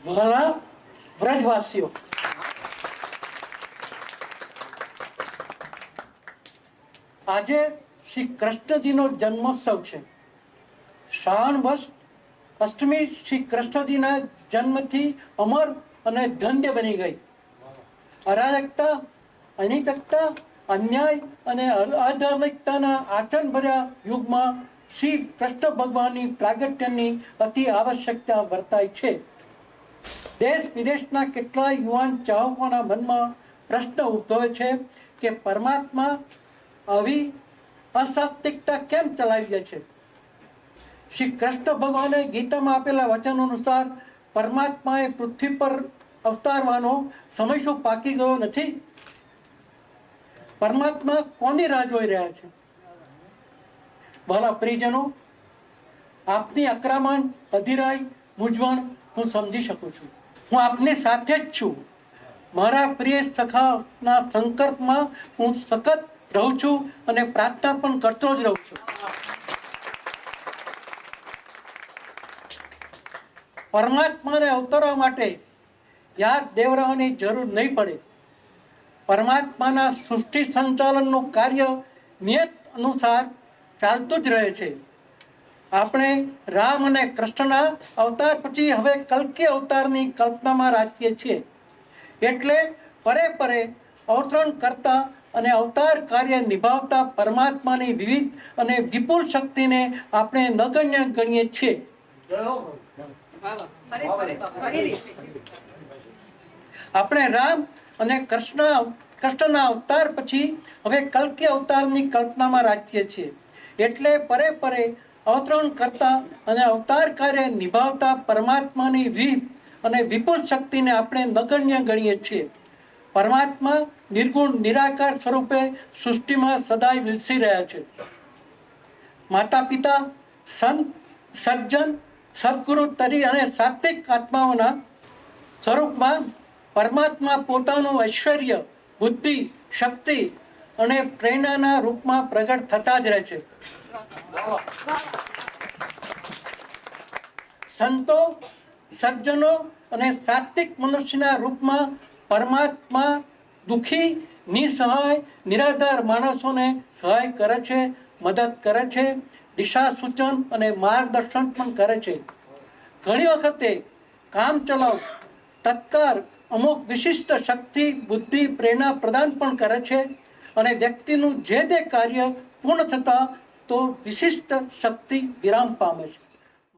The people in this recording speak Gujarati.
વહાલા વ્રજવાસીઓ, આજે શ્રી કૃષ્ણજીનો જન્મોત્સવ છે. શ્રાવણ વસ અષ્ટમી શ્રી કૃષ્ણજીના જન્મથી અમર અને ધન્ય બની ગઈ. અરાજકતા, અનૈતિકતા, અન્યાય અને અધાર્મિકતાના આચરણ ભર્યા યુગમાં શ્રી કૃષ્ણ ભગવાનની પ્રાગટ્યની અતિ આવશ્યકતા વર્તાય છે. દેશ વિદેશના કેટલાય યુવાન ચાહકોના મનમાં પ્રશ્ન ઉદ્ભવે છે કે પરમાત્મા આવી અસાત્વિકતા કેમ ચલાવી દે છે? શ્રી કૃષ્ણ ભગવાને ગીતામાં આપેલા વચનો અનુસાર પરમાત્માએ પૃથ્વી પર અવતારવાનો સમય શું પાકી ગયો નથી? પરમાત્મા કોની રાહ જોઈ રહ્યા છે? ભલા પ્રિયજનો, આપની અકરામણ, અધીરાઈ, મૂંઝવણ હું સમજી શકું છું. હું આપની સાથે જ છું. મારા પ્રિય સખાના સંકલ્પમાં હું સખત રહું છું અને પ્રાર્થના પણ કરતો જ રહું છું. પરમાત્માને અવતરવા માટે યાદ દેવરાવાની જરૂર નહીં પડે. પરમાત્માના સૃષ્ટિ સંચાલનનું કાર્ય નિયત અનુસાર ચાલતું જ રહે છે. આપણે રામ અને કૃષ્ણના અવતાર પછી હવે કલ્કી અવતારની કલ્પનામાં રાખીએ છીએ. એટલે પરે પરે અવતરણ કરતા અને અવતાર કાર્ય નિભાવતા પરમાત્માની વિવિધ અને વિપુલ શક્તિને આપણે નગણ્ય ગણીએ છીએ. આપણે રામ અને કૃષ્ણના અવતાર પછી હવે કલ્કી અવતારની કલ્પનામાં રાખીએ છીએ. એટલે પરે પરે અવતરણ કરતા અને અવતાર કાર્ય નિભાવતા પરમાત્માની વિવિધ અને વિપુલ શક્તિને આપણે નગણ્ય ગણીએ છીએ. પરમાત્મા નિર્ગુણ નિરાકાર સ્વરૂપે સૃષ્ટિમાં સદાય વિલસી રહ્યા છે. માતા પિતા, સંત, સજ્જન, સદગુરુ તરી અને સાત્વિક આત્માઓના સ્વરૂપમાં પરમાત્મા પોતાનું ઐશ્વર્ય, બુદ્ધિ, શક્તિ અને પ્રેરણાના રૂપમાં પ્રગટ થતા જ રહે છે. સંતો, સજ્જનો અને સાત્વિક મનુષ્યના રૂપમાં પરમાત્મા દુઃખી, નિસહાય, નિરાધાર માણસોને સહાય કરે છે, મદદ કરે છે, દિશા સૂચન અને માર્ગદર્શન પણ કરે છે. ઘણી વખતે કામ ચલાવ, તત્કાર, અમુક વિશિષ્ટ શક્તિ, બુદ્ધિ, પ્રેરણા પ્રદાન પણ કરે છે અને વ્યક્તિનું જે તે કાર્ય પૂર્ણ થતા તો વિશિષ્ટ શક્તિ વિરામ પામે છે.